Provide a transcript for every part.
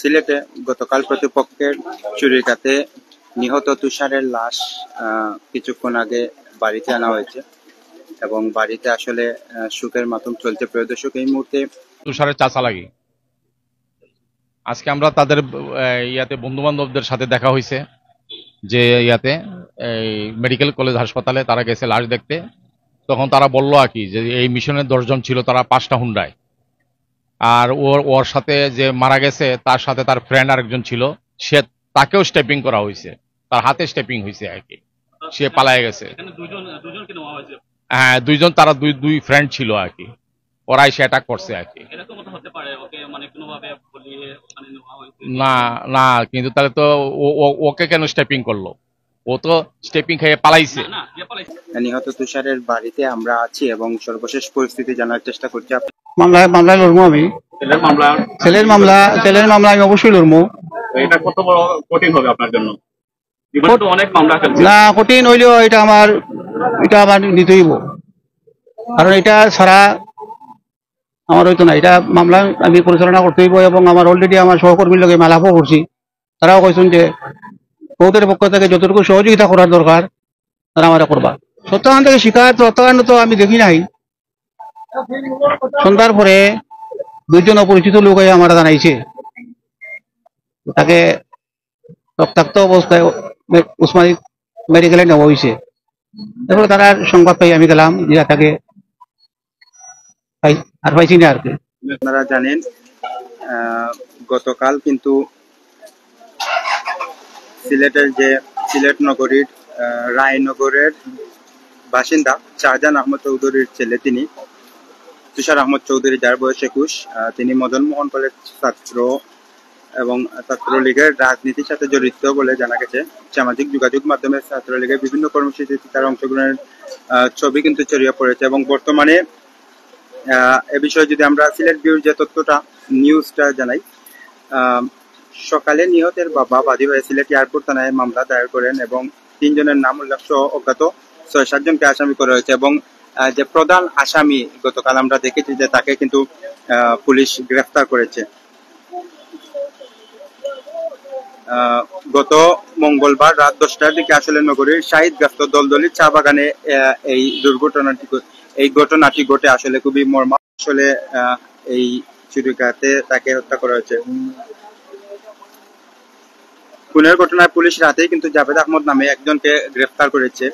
সিলেটে গতকাল প্রতিপক্ষের চুরিকাতে নিহত তুষারের লাশ কিছুক্ষণ আগে বাড়িতে আনা হয়েছে এবং বাড়িতে আসলে শোকের মাতম চলছে। প্রিয় দর্শক, এই মুহূর্তে তুষারের চাচা লাগি আজকে আমরা তাদের ইয়াতে বন্ধু বান্ধবদের সাথে দেখা হয়েছে যে ইয়াতে এই মেডিকেল কলেজ হাসপাতালে তারা গেছে লাশ দেখতে। তখন তারা বললো আর কি যে এই মিশনের 10 জন ছিল, তারা 5টা হুন্ডায়, আর ওর সাথে যে মারা গেছে তার সাথে তার ফ্রেন্ড আরেকজন ছিল, সে তাকেও স্টেপিং করা হয়েছে, তার হাতে স্টেপিং হয়েছে আর কি, সে পালায়ে গেছে। হ্যাঁ, দুইজন, তারা দুই ফ্রেন্ড ছিল আর কি, ওরাই সে অ্যাটাক করছে আর কি। না না, কিন্তু তাহলে তো ওকে কেন স্টেপিং করলো? ও তো স্টেপিং খেয়ে পালাইছে। নিহত তুষারের বাড়িতে আমরা আছি এবং সর্বশেষ পরিস্থিতি জানার চেষ্টা করছি। মামলায় লড়বো আমি। ছেলের মামলা আমি অবশ্যই লড়বো। এটা কত বড় কঠিন হবে আপনার জন্য? অনেক মামলা না, কঠিন হইলেও এটা আমার নিতেই হইব, কারণ এটা ছাড়া আমার হইতো না। এটা মামলা আমি পরিচালনা করতে হইব এবং আমার অলরেডি আমার সহকর্মীর লগে মেলাপও করছি। তারাও কইছেন যে কোর্টের পক্ষ থেকে যতটুকু সহযোগিতা করার দরকার তারা আমরা করবা। সত্যায়ন থেকে শিকায়ত সত্যায়ন তো আমি দেখি নাই। সন্ধ্যার পরে 2জন অপরিচিত লোক আমার জানাইছে তাকে রক্তাক্ত অবস্থায় উসমানী মেডিকেলে নেওয়া হয়েছে। তারপরে তারা সংবাদ পাই আমি গেলাম, যে তাকে আর পাইছি না আর কি। আপনারা জানেন গতকাল কিন্তু সিলেট নগরীর রায়নগরের বাসিন্দা শাহজাহান আহমদ চৌধুরীর ছেলে, তিনি তুষার আহমদ চৌধুরী, যার বয়স 21, তিনি মদন মোহন কলেজ ছাত্র এবং ছাত্রলীগের রাজনীতির সাথে জড়িত বলে জানা গেছে। সামাজিক যোগাযোগ মাধ্যমে ছাত্রলীগের বিভিন্ন কর্মসূচিতে তার অংশগ্রহণের ছবি কিন্তু ছড়িয়ে পড়েছে এবং বর্তমানে এ বিষয়ে যদি আমরা সিলেট বিউর যে তথ্যটা নিউজটা জানাই, সকালে নিহতের বাবা বাদী হয়ে সিলেট এয়ারপোর্ট থানায় মামলা দায়ের করেন এবং 3 জনের নাম উল্লেখ সহ অজ্ঞাত 6-7 জনকে আসামি করা হয়েছে এবং যে প্রধান আসামি গতকাল আমরা দেখেছি যে তাকে কিন্তু পুলিশ গ্রেফতার করেছে। গত মঙ্গলবার রাত 10টার দিকে আসলে নগরীর শাহিদ গাস্ত দলদলি চা বাগানে এই ঘটনাটি ঘটে। আসলে খুবই মর্মান্তিক। আসলে এই চুরিকাতে তাকে হত্যা করা হয়েছে। খুনের ঘটনায় পুলিশ রাতেই কিন্তু জাভেদ আহমদ নামে একজনকে গ্রেফতার করেছে।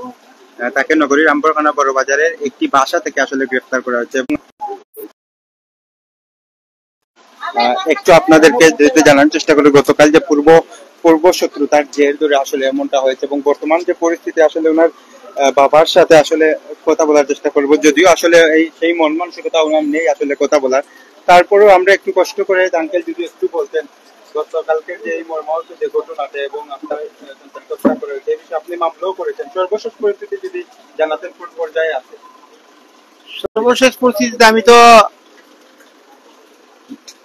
তাকে নগরীর আম্বরখানা বড় বাজারের একটি বাসা থেকে আসলে গ্রেফতার করা হয়েছে। একটু আপনাদেরকে যেহেতু জানার চেষ্টা করি, গতকাল যে পূর্ব শত্রুতার জের ধরে আসলে এমনটা হয়েছে এবং বর্তমান যে পরিস্থিতি, আসলে ওনার বাবার সাথে আসলে কথা বলার চেষ্টা করব, যদিও আসলে সেই মন মানসিকতা ওনার নেই আসলে কথা বলার। তারপরেও আমরা একটু কষ্ট করে আঙ্কেল যদি একটু বলতেন গতকালকে যে এই মর্মাহত যে ঘটনাটা এবং আপনার হত্যা করা হয়েছে, এই বিষয়ে আপনি মামলাও করেছেন, সর্বশেষ পরিস্থিতি যদি জানাতেন কোন পর্যায়ে আছে? সর্বশেষ পরিস্থিতিতে আমি তো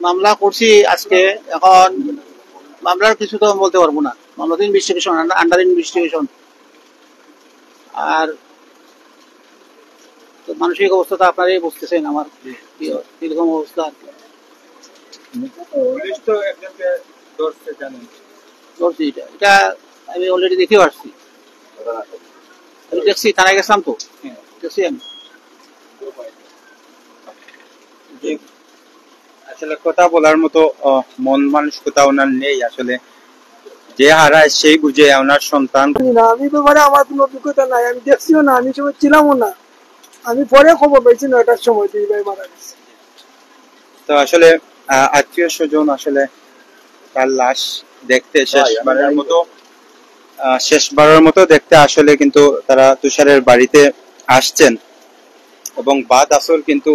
মামলা করছি আজকে, এখন মামলার কিছু তো বলতে পারবো না। মামলা তো ইনভেস্টিগেশন, আন্ডার ইনভেস্টিগেশন। আর মানসিক অবস্থা তো আপনারাই বুঝতেছেন আমার কিরকম অবস্থা। এটা আমি অলরেডি দেখেও আসছি, আমি দেখছি, থানায় গেছিলাম তো, দেখছি আমি। আসলে কথা বলার মতো মন মানসিকতা ওনার নেই। আসলে যে হারায় সেই বুঝে ওনার সন্তান। আমি তো আমার কোনো অভিজ্ঞতা নাই, আমি দেখছিও না, আমি সময় ছিলামও না, আমি পরে খবর পাইছি 9টার সময় 2 ভাই মারা গেছে। তো আসলে আত্মীয় স্বজন আসলে তার লাশ দেখতে শেষবারের মতো দেখতে আসলে কিন্তু তারা তুষারের বাড়িতে আসছেন এবং বাদ আসর কিন্তু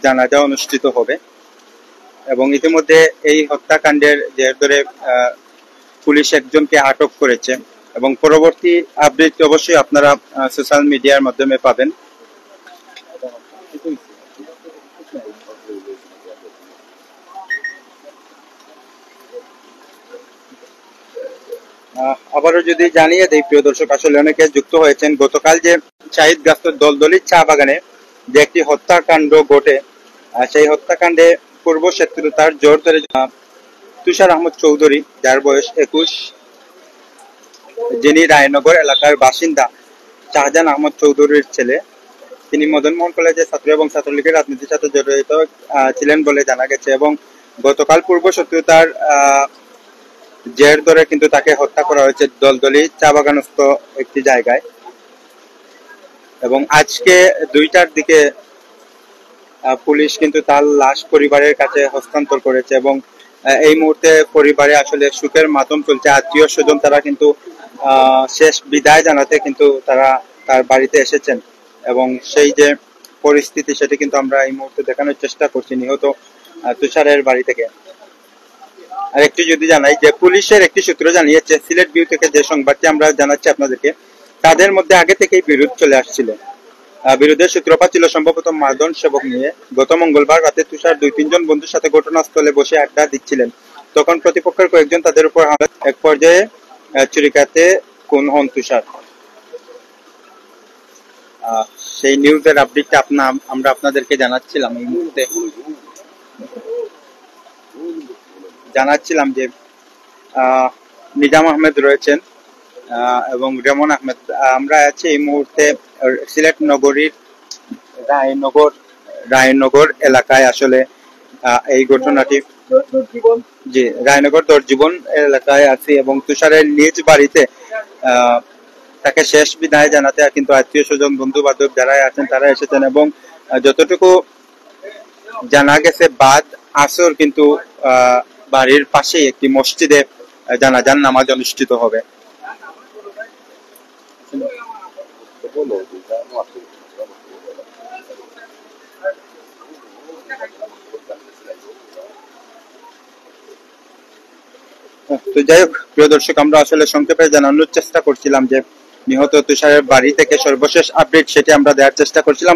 জানাজা অনুষ্ঠিত হবে এবং ইতিমধ্যে এই হত্যাকাণ্ডের জের ধরে পুলিশ একজনকে আটক করেছে এবং পরবর্তী আপডেট অবশ্যই আপনারা সোশ্যাল মিডিয়ার মাধ্যমে পাবেন। আবারও যদি জানিয়ে দেই প্রিয় দর্শক, আসলে অনেকে যুক্ত হয়েছেন, গতকাল যে শাহিদ গাস্তর দলদলি চা বাগানে যে একটি হত্যাকাণ্ড ঘটে, সেই হত্যাকাণ্ডে পূর্ব শত্রুতার জোর ধরে তুষার আহমদ চৌধুরী, যার বয়স 21, যিনি রায়নগর এলাকার বাসিন্দা, শাহজাহান আহমদ চৌধুরীর ছেলে। তিনি মদন মোহন কলেজের ছাত্র এবং ছাত্রলীগের রাজনীতির সাথে জড়িত ছিলেন বলে জানা গেছে, এবং গতকাল পূর্ব শত্রুতার জের ধরে কিন্তু তাকে হত্যা করা হয়েছে দলদলি চা বাগানস্থ একটি জায়গায়। এবং আজকে 2টার দিকে পুলিশ কিন্তু তার লাশ পরিবারের কাছে হস্তান্তর করেছে, এবং এই মুহূর্তে পরিবারে আসলে সুখের মাতম চলছে। আত্মীয় স্বজন তারা কিন্তু শেষ বিদায় জানাতে কিন্তু তারা তার বাড়িতে এসেছেন, এবং সেই যে পরিস্থিতি সেটি কিন্তু আমরা এই মুহূর্তে দেখানোর চেষ্টা করছি নিহত তুষারের বাড়ি থেকে। আর একটু যদি জানাই যে পুলিশের একটি সূত্র জানিয়েছে, সিলেট ভিউ থেকে যে সংবাদটি আমরা জানাচ্ছি আপনাদেরকে, তাদের মধ্যে আগে থেকেই বিরোধ চলে আসছিল। বিরোধের সূত্রপাত ছিল সম্ভবত মাদন সেবক নিয়ে। গত মঙ্গলবার রাতে তুষার 2-3 জন বন্ধুর সাথে ঘটনাস্থলে বসে আড্ডা দিচ্ছিলেন, তখন প্রতিপক্ষের কয়েকজন তাদের উপর হামলা, এক পর্যায়ে ছুরিকাতে খুন হন তুষার। সেই নিউজের আপডেটটা আমরা আপনাদেরকে জানাচ্ছিলাম। এই মুহূর্তে জানাচ্ছিলাম যে নিজাম আহমেদ রয়েছেন এবং রেমন আহমেদ। আমরা আছি এই মুহূর্তে সিলেট নগরীর রায়নগর এলাকায়। আসলে এই ঘটনাটি, জি, রায়নগর দর্জীবন এলাকায় আছি, এবং তুষারের নিজ বাড়িতে তাকে শেষ বিদায় জানাতে কিন্তু আত্মীয় স্বজন বন্ধু বান্ধব যারা আছেন তারা এসেছেন, এবং যতটুকু জানা গেছে বাদ আসর কিন্তু বাড়ির পাশেই একটি মসজিদে জানাজার নামাজ অনুষ্ঠিত হবে। তো যাই হোক প্রিয় দর্শক, আমরা আসলে সংক্ষেপে জানানোর চেষ্টা করছিলাম যে নিহত তুষারের বাড়ি থেকে সর্বশেষ আপডেট সেটি আমরা দেওয়ার চেষ্টা করছিলাম।